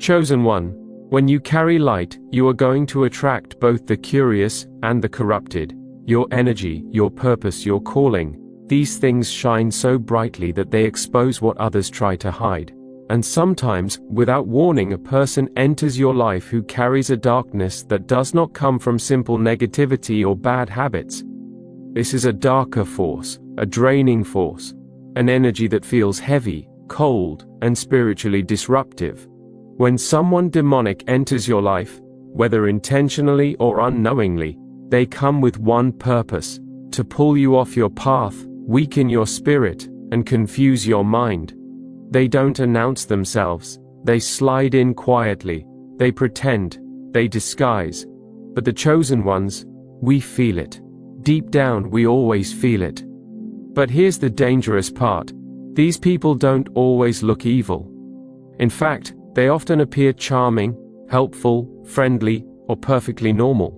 Chosen one, when you carry light, you are going to attract both the curious and the corrupted. Your energy, your purpose, your calling, these things shine so brightly that they expose what others try to hide. And sometimes, without warning, a person enters your life who carries a darkness that does not come from simple negativity or bad habits. This is a darker force, a draining force, an energy that feels heavy, cold, and spiritually disruptive. When someone demonic enters your life, whether intentionally or unknowingly, they come with one purpose: to pull you off your path, weaken your spirit, and confuse your mind. They don't announce themselves, they slide in quietly, they pretend, they disguise. But the chosen ones, we feel it. Deep down we always feel it. But here's the dangerous part. These people don't always look evil. In fact, they often appear charming, helpful, friendly, or perfectly normal.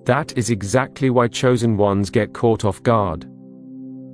That is exactly why chosen ones get caught off guard.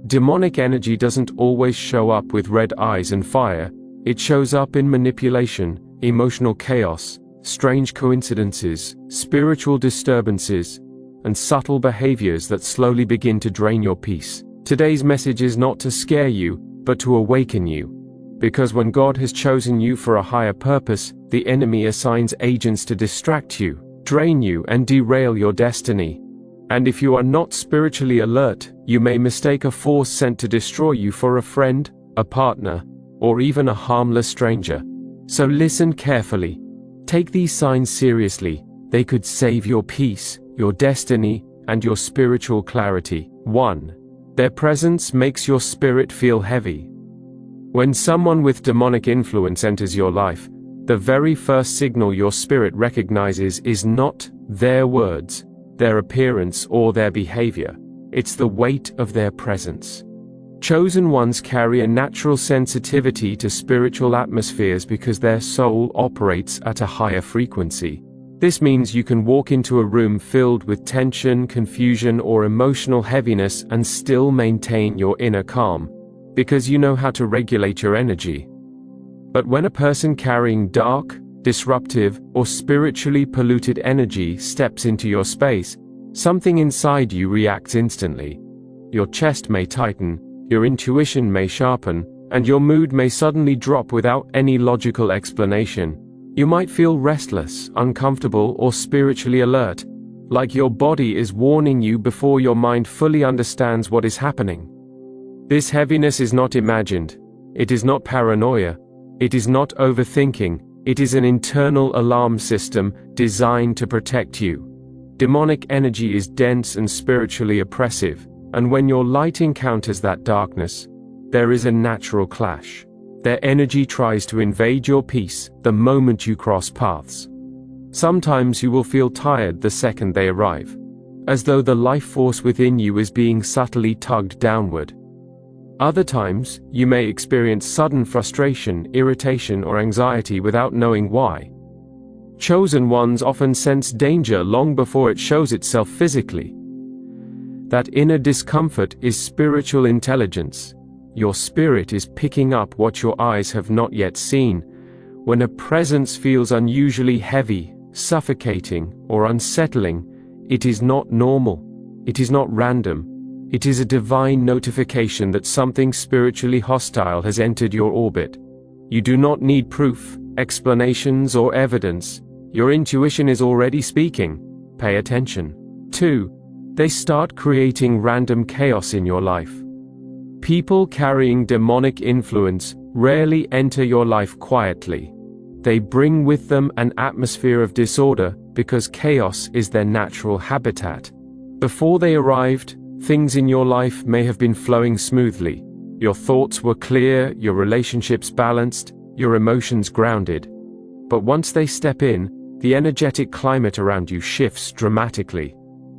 Demonic energy doesn't always show up with red eyes and fire. It shows up in manipulation, emotional chaos, strange coincidences, spiritual disturbances, and subtle behaviors that slowly begin to drain your peace. Today's message is not to scare you, but to awaken you. Because when God has chosen you for a higher purpose, the enemy assigns agents to distract you, drain you, and derail your destiny. And if you are not spiritually alert, you may mistake a force sent to destroy you for a friend, a partner, or even a harmless stranger. So listen carefully. Take these signs seriously. They could save your peace, your destiny, and your spiritual clarity. 1. Their presence makes your spirit feel heavy. When someone with demonic influence enters your life, the very first signal your spirit recognizes is not their words, their appearance, or their behavior. It's the weight of their presence. Chosen ones carry a natural sensitivity to spiritual atmospheres because their soul operates at a higher frequency. This means you can walk into a room filled with tension, confusion, or emotional heaviness and still maintain your inner calm, because you know how to regulate your energy. But when a person carrying dark, disruptive, or spiritually polluted energy steps into your space, something inside you reacts instantly. Your chest may tighten, your intuition may sharpen, and your mood may suddenly drop without any logical explanation. You might feel restless, uncomfortable, or spiritually alert, like your body is warning you before your mind fully understands what is happening. This heaviness is not imagined. It is not paranoia. It is not overthinking. It is an internal alarm system designed to protect you. Demonic energy is dense and spiritually oppressive, and when your light encounters that darkness, there is a natural clash. Their energy tries to invade your peace the moment you cross paths. Sometimes you will feel tired the second they arrive, as though the life force within you is being subtly tugged downward. Other times, you may experience sudden frustration, irritation, or anxiety without knowing why. Chosen ones often sense danger long before it shows itself physically. That inner discomfort is spiritual intelligence. Your spirit is picking up what your eyes have not yet seen. When a presence feels unusually heavy, suffocating, or unsettling, it is not normal. It is not random. It is a divine notification that something spiritually hostile has entered your orbit. You do not need proof, explanations, or evidence. Your intuition is already speaking. Pay attention. 2. They start creating random chaos in your life. People carrying demonic influence rarely enter your life quietly. They bring with them an atmosphere of disorder because chaos is their natural habitat. Before they arrived, things in your life may have been flowing smoothly. Your thoughts were clear, your relationships balanced, your emotions grounded. But once they step in, the energetic climate around you shifts dramatically.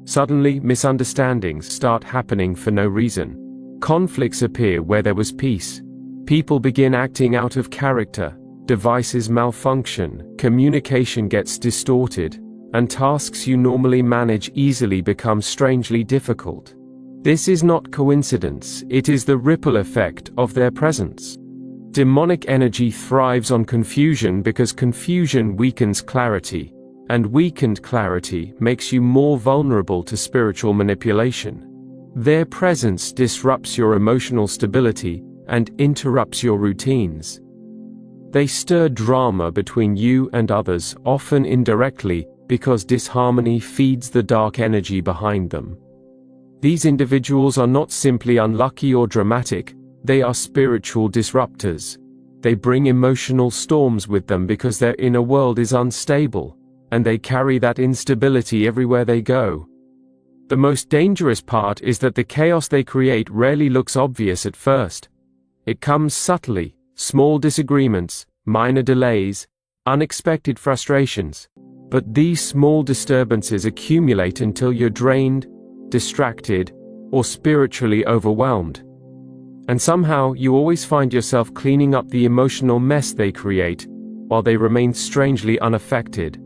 Suddenly, misunderstandings start happening for no reason. Conflicts appear where there was peace. People begin acting out of character. Devices malfunction, communication gets distorted, and tasks you normally manage easily become strangely difficult. This is not coincidence, it is the ripple effect of their presence. Demonic energy thrives on confusion because confusion weakens clarity, and weakened clarity makes you more vulnerable to spiritual manipulation. Their presence disrupts your emotional stability and interrupts your routines. They stir drama between you and others, often indirectly, because disharmony feeds the dark energy behind them. These individuals are not simply unlucky or dramatic, they are spiritual disruptors. They bring emotional storms with them because their inner world is unstable, and they carry that instability everywhere they go. The most dangerous part is that the chaos they create rarely looks obvious at first. It comes subtly, small disagreements, minor delays, unexpected frustrations. But these small disturbances accumulate until you're drained, distracted, or spiritually overwhelmed. And somehow you always find yourself cleaning up the emotional mess they create, while they remain strangely unaffected.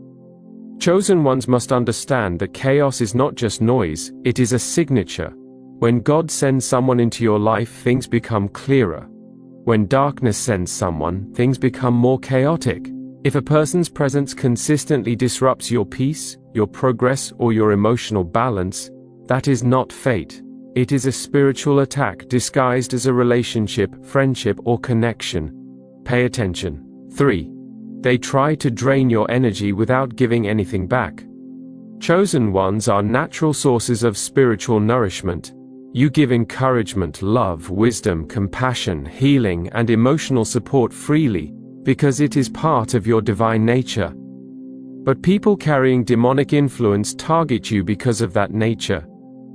Chosen ones must understand that chaos is not just noise, it is a signature. When God sends someone into your life, things become clearer. When darkness sends someone, things become more chaotic. If a person's presence consistently disrupts your peace, your progress, or your emotional balance, that is not fate. It is a spiritual attack disguised as a relationship, friendship, or connection. Pay attention. 3. They try to drain your energy without giving anything back. Chosen ones are natural sources of spiritual nourishment. You give encouragement, love, wisdom, compassion, healing, and emotional support freely, because it is part of your divine nature. But people carrying demonic influence target you because of that nature.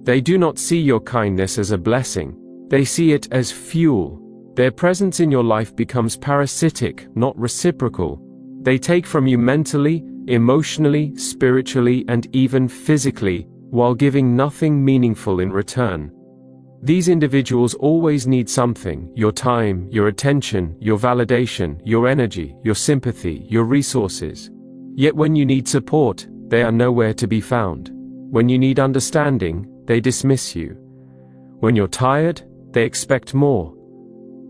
They do not see your kindness as a blessing. They see it as fuel. Their presence in your life becomes parasitic, not reciprocal. They take from you mentally, emotionally, spiritually, and even physically, while giving nothing meaningful in return. These individuals always need something: your time, your attention, your validation, your energy, your sympathy, your resources. Yet when you need support, they are nowhere to be found. When you need understanding, they dismiss you. When you're tired, they expect more.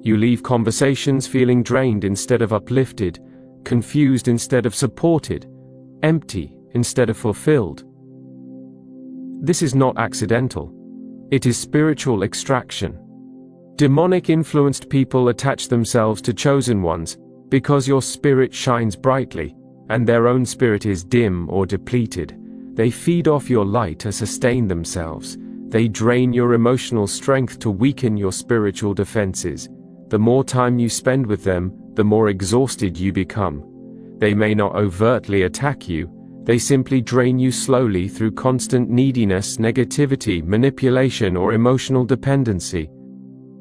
You leave conversations feeling drained instead of uplifted, confused instead of supported, empty instead of fulfilled. This is not accidental. It is spiritual extraction. Demonic-influenced people attach themselves to chosen ones because your spirit shines brightly, and their own spirit is dim or depleted. They feed off your light to sustain themselves. They drain your emotional strength to weaken your spiritual defenses. The more time you spend with them, the more exhausted you become. They may not overtly attack you. They simply drain you slowly through constant neediness, negativity, manipulation, or emotional dependency.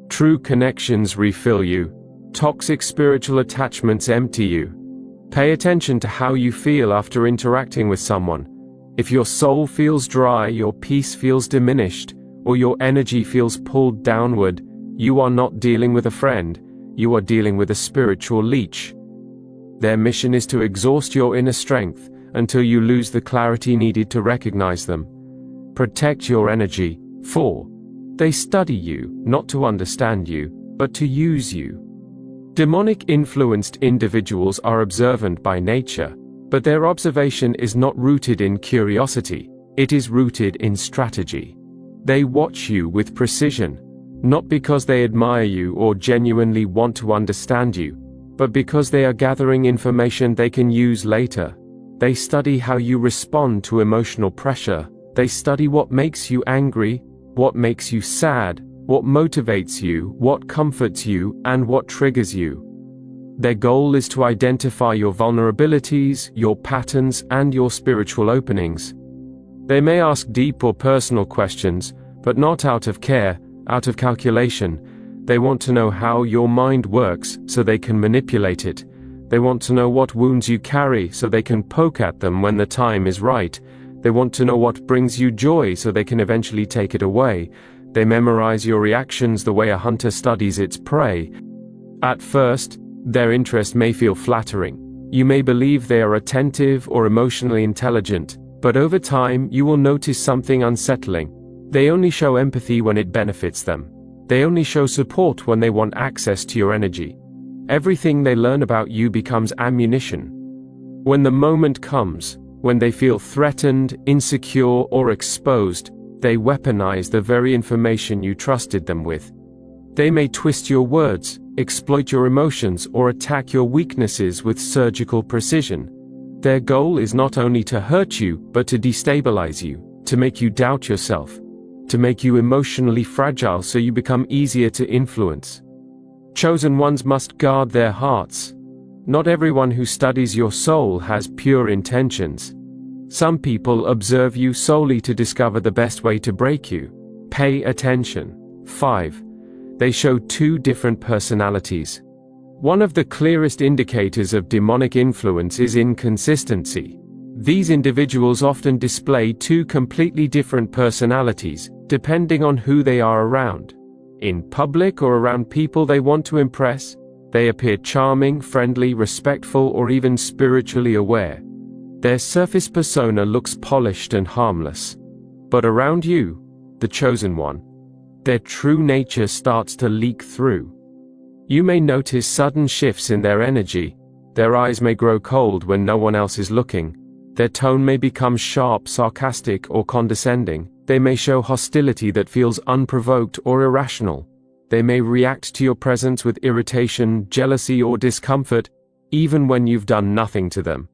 True connections refill you. Toxic spiritual attachments empty you. Pay attention to how you feel after interacting with someone. If your soul feels dry, your peace feels diminished, or your energy feels pulled downward, you are not dealing with a friend, you are dealing with a spiritual leech. Their mission is to exhaust your inner strength until you lose the clarity needed to recognize them. Protect your energy. 4. They study you, not to understand you, but to use you. Demonic-influenced individuals are observant by nature, but their observation is not rooted in curiosity, it is rooted in strategy. They watch you with precision, not because they admire you or genuinely want to understand you, but because they are gathering information they can use later. They study how you respond to emotional pressure. They study what makes you angry, what makes you sad, what motivates you, what comforts you, and what triggers you. Their goal is to identify your vulnerabilities, your patterns, and your spiritual openings. They may ask deep or personal questions, but not out of care, out of calculation. They want to know how your mind works so they can manipulate it. They want to know what wounds you carry so they can poke at them when the time is right. They want to know what brings you joy so they can eventually take it away. They memorize your reactions the way a hunter studies its prey. At first, their interest may feel flattering. You may believe they are attentive or emotionally intelligent, but over time you will notice something unsettling. They only show empathy when it benefits them. They only show support when they want access to your energy. Everything they learn about you becomes ammunition. When the moment comes, when they feel threatened, insecure, or exposed, they weaponize the very information you trusted them with. They may twist your words, exploit your emotions, or attack your weaknesses with surgical precision. Their goal is not only to hurt you, but to destabilize you, to make you doubt yourself, to make you emotionally fragile so you become easier to influence. Chosen ones must guard their hearts. Not everyone who studies your soul has pure intentions. Some people observe you solely to discover the best way to break you. Pay attention. 5. They show two different personalities. One of the clearest indicators of demonic influence is inconsistency. These individuals often display two completely different personalities, depending on who they are around. In public or around people they want to impress, they appear charming, friendly, respectful, or even spiritually aware. Their surface persona looks polished and harmless. But around you, the chosen one, their true nature starts to leak through. You may notice sudden shifts in their energy. Their eyes may grow cold when no one else is looking. Their tone may become sharp, sarcastic, or condescending. They may show hostility that feels unprovoked or irrational. They may react to your presence with irritation, jealousy, or discomfort, even when you've done nothing to them.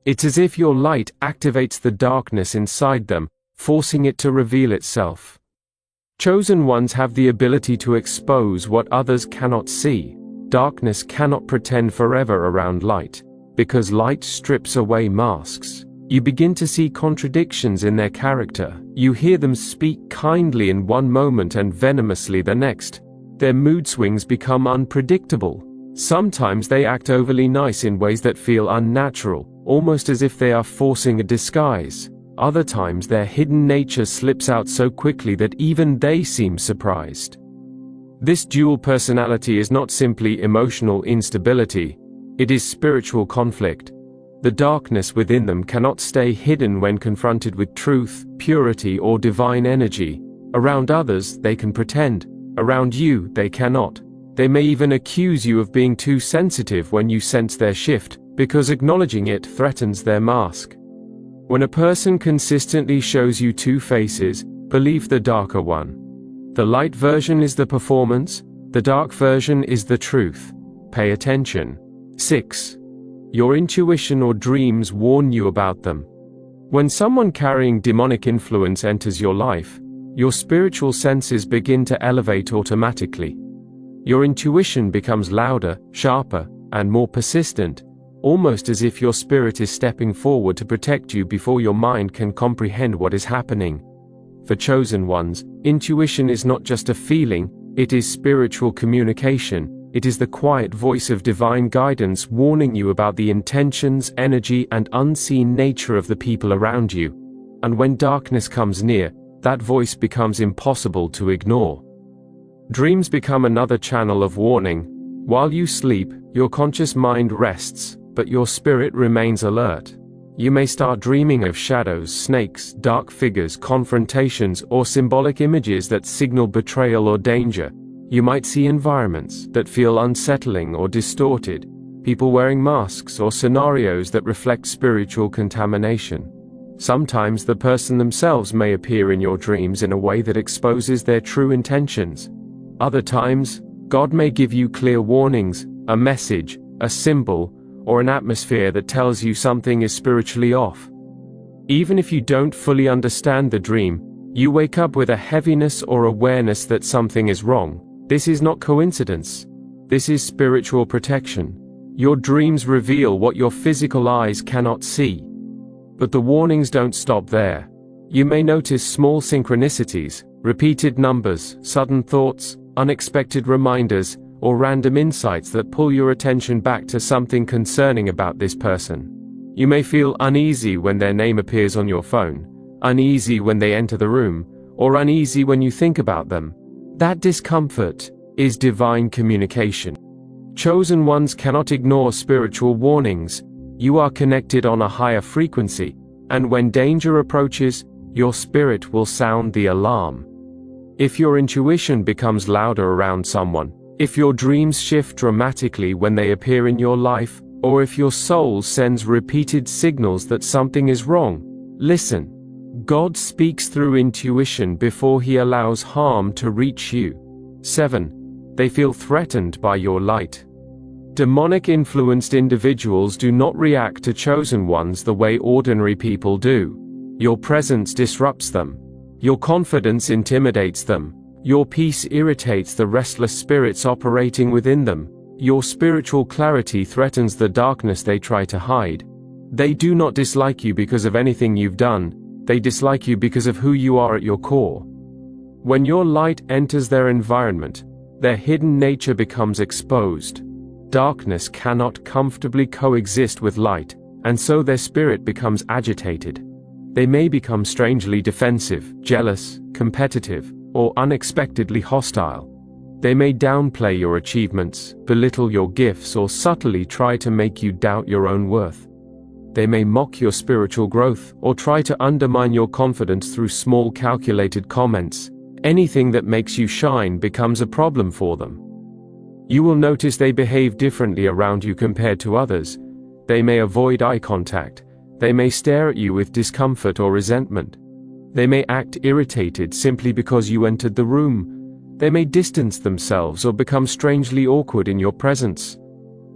It's as if your light activates the darkness inside them, forcing it to reveal itself. Chosen ones have the ability to expose what others cannot see. Darkness cannot pretend forever around light, because light strips away masks. You begin to see contradictions in their character. You hear them speak kindly in one moment and venomously the next. Their mood swings become unpredictable. Sometimes they act overly nice in ways that feel unnatural, almost as if they are forcing a disguise. Other times their hidden nature slips out so quickly that even they seem surprised. This dual personality is not simply emotional instability, it is spiritual conflict. The darkness within them cannot stay hidden when confronted with truth, purity, or divine energy. Around others, they can pretend. Around you, they cannot. They may even accuse you of being too sensitive when you sense their shift, because acknowledging it threatens their mask. When a person consistently shows you two faces, believe the darker one. The light version is the performance, the dark version is the truth. Pay attention. 6. Your intuition or dreams warn you about them. When someone carrying demonic influence enters your life, your spiritual senses begin to elevate automatically. Your intuition becomes louder, sharper, and more persistent, almost as if your spirit is stepping forward to protect you before your mind can comprehend what is happening. For chosen ones, intuition is not just a feeling, it is spiritual communication. It is the quiet voice of divine guidance warning you about the intentions, energy, and unseen nature of the people around you. And when darkness comes near, that voice becomes impossible to ignore. Dreams become another channel of warning. While you sleep, your conscious mind rests, but your spirit remains alert. You may start dreaming of shadows, snakes, dark figures, confrontations, or symbolic images that signal betrayal or danger. You might see environments that feel unsettling or distorted, people wearing masks, or scenarios that reflect spiritual contamination. Sometimes the person themselves may appear in your dreams in a way that exposes their true intentions. Other times, God may give you clear warnings, a message, a symbol, or an atmosphere that tells you something is spiritually off. Even if you don't fully understand the dream, you wake up with a heaviness or awareness that something is wrong. This is not coincidence. This is spiritual protection. Your dreams reveal what your physical eyes cannot see. But the warnings don't stop there. You may notice small synchronicities, repeated numbers, sudden thoughts, unexpected reminders, or random insights that pull your attention back to something concerning about this person. You may feel uneasy when their name appears on your phone, uneasy when they enter the room, or uneasy when you think about them. That discomfort is divine communication. Chosen ones cannot ignore spiritual warnings. You are connected on a higher frequency, and when danger approaches, your spirit will sound the alarm. If your intuition becomes louder around someone, If your dreams shift dramatically when they appear in your life, or if your soul sends repeated signals that something is wrong, listen. God speaks through intuition before he allows harm to reach you. 7. They feel threatened by your light. Demonic-influenced individuals do not react to chosen ones the way ordinary people do. Your presence disrupts them. Your confidence intimidates them. Your peace irritates the restless spirits operating within them. Your spiritual clarity threatens the darkness they try to hide. They do not dislike you because of anything you've done. They dislike you because of who you are at your core. When your light enters their environment, their hidden nature becomes exposed. Darkness cannot comfortably coexist with light, and so their spirit becomes agitated. They may become strangely defensive, jealous, competitive, or unexpectedly hostile. They may downplay your achievements, belittle your gifts, or subtly try to make you doubt your own worth. They may mock your spiritual growth, or try to undermine your confidence through small calculated comments. Anything that makes you shine becomes a problem for them. You will notice they behave differently around you compared to others. They may avoid eye contact. They may stare at you with discomfort or resentment. They may act irritated simply because you entered the room. They may distance themselves or become strangely awkward in your presence.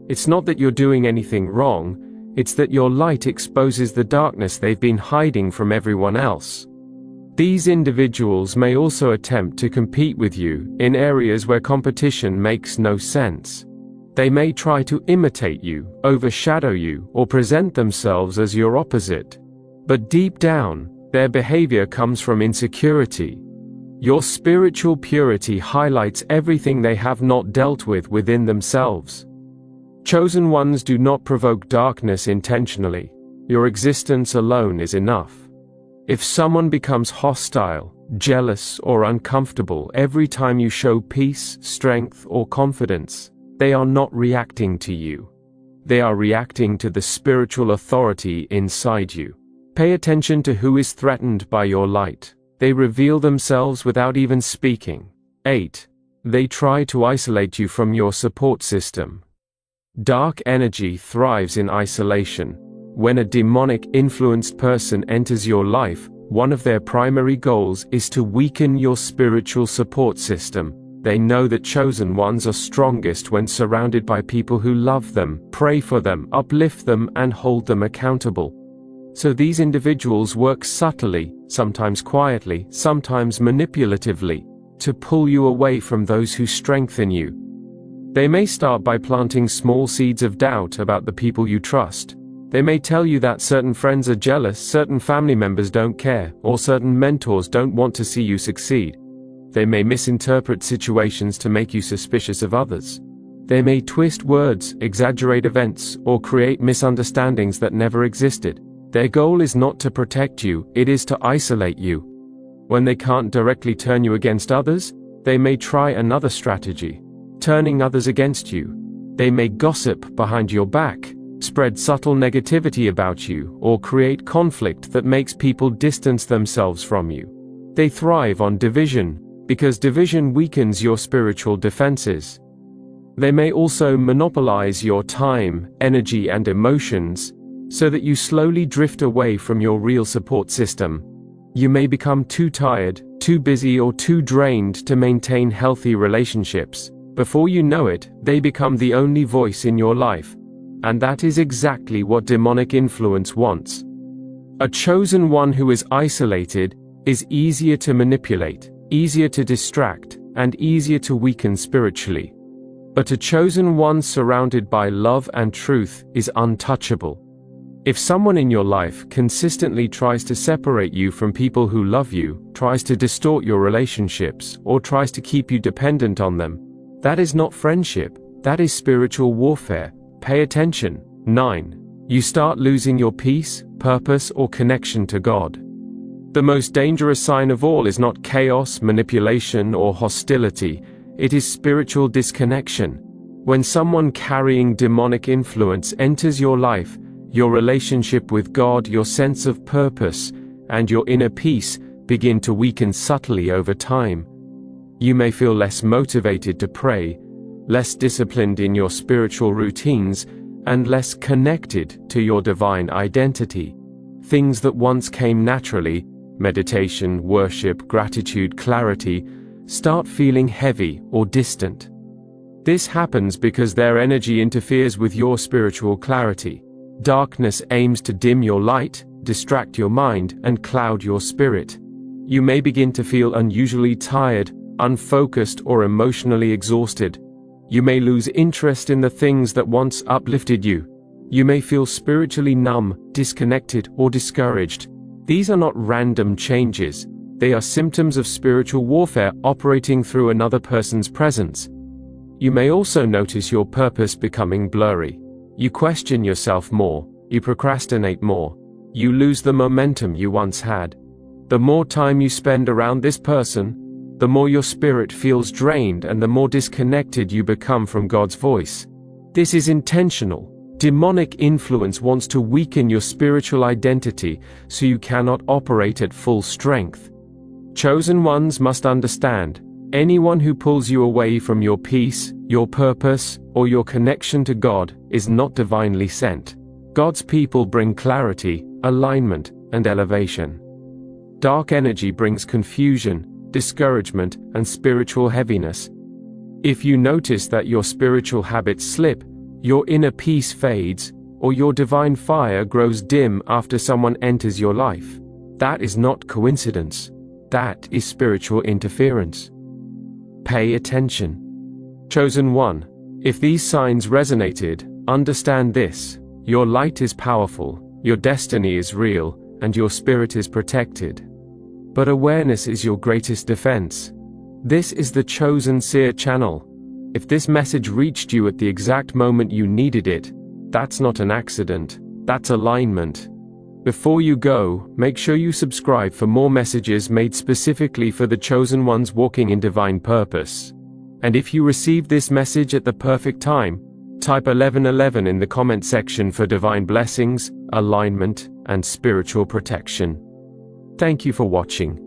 It's not that you're doing anything wrong. It's that your light exposes the darkness they've been hiding from everyone else. These individuals may also attempt to compete with you in areas where competition makes no sense. They may try to imitate you, overshadow you, or present themselves as your opposite. But deep down, their behavior comes from insecurity. Your spiritual purity highlights everything they have not dealt with within themselves. Chosen ones do not provoke darkness intentionally. Your existence alone is enough. If someone becomes hostile, jealous, or uncomfortable every time you show peace, strength, or confidence, they are not reacting to you. They are reacting to the spiritual authority inside you. Pay attention to who is threatened by your light. They reveal themselves without even speaking. 8. They try to isolate you from your support system. Dark energy thrives in isolation. When a demonic-influenced person enters your life, one of their primary goals is to weaken your spiritual support system. They know that chosen ones are strongest when surrounded by people who love them, pray for them, uplift them, and hold them accountable. So these individuals work subtly, sometimes quietly, sometimes manipulatively, to pull you away from those who strengthen you. They may start by planting small seeds of doubt about the people you trust. They may tell you that certain friends are jealous, certain family members don't care, or certain mentors don't want to see you succeed. They may misinterpret situations to make you suspicious of others. They may twist words, exaggerate events, or create misunderstandings that never existed. Their goal is not to protect you, it is to isolate you. When they can't directly turn you against others, they may try another strategy, turning others against you. They may gossip behind your back, spread subtle negativity about you, or create conflict that makes people distance themselves from you. They thrive on division, because division weakens your spiritual defenses. They may also monopolize your time, energy, and emotions, so that you slowly drift away from your real support system. You may become too tired, too busy, or too drained to maintain healthy relationships. Before you know it, they become the only voice in your life. And that is exactly what demonic influence wants. A chosen one who is isolated is easier to manipulate, easier to distract, and easier to weaken spiritually. But a chosen one surrounded by love and truth is untouchable. If someone in your life consistently tries to separate you from people who love you, tries to distort your relationships, or tries to keep you dependent on them, that is not friendship, that is spiritual warfare. Pay attention. 9. You start losing your peace, purpose, or connection to God. The most dangerous sign of all is not chaos, manipulation, or hostility. It is spiritual disconnection. When someone carrying demonic influence enters your life, your relationship with God, your sense of purpose, and your inner peace begin to weaken subtly over time. You may feel less motivated to pray, less disciplined in your spiritual routines, and less connected to your divine identity. Things that once came naturally, meditation, worship, gratitude, clarity, start feeling heavy or distant. This happens because their energy interferes with your spiritual clarity. Darkness aims to dim your light, distract your mind, and cloud your spirit. You may begin to feel unusually tired, unfocused, or emotionally exhausted. You may lose interest in the things that once uplifted you. You may feel spiritually numb, disconnected, or discouraged. These are not random changes. They are symptoms of spiritual warfare operating through another person's presence. You may also notice your purpose becoming blurry. You question yourself more. You procrastinate more. You lose the momentum you once had. The more time you spend around this person, the more your spirit feels drained and the more disconnected you become from God's voice. This is intentional. Demonic influence wants to weaken your spiritual identity so you cannot operate at full strength. Chosen ones must understand, anyone who pulls you away from your peace, your purpose, or your connection to God is not divinely sent. God's people bring clarity, alignment, and elevation. Dark energy brings confusion, discouragement, and spiritual heaviness. If you notice that your spiritual habits slip, your inner peace fades, or your divine fire grows dim after someone enters your life, that is not coincidence. That is spiritual interference. Pay attention. Chosen one, if these signs resonated, understand this: your light is powerful, your destiny is real, and your spirit is protected. But awareness is your greatest defense. This is the Chosen Seer channel. If this message reached you at the exact moment you needed it, that's not an accident, that's alignment. Before you go, make sure you subscribe for more messages made specifically for the chosen ones walking in divine purpose. And if you received this message at the perfect time, type 1111 in the comment section for divine blessings, alignment, and spiritual protection. Thank you for watching.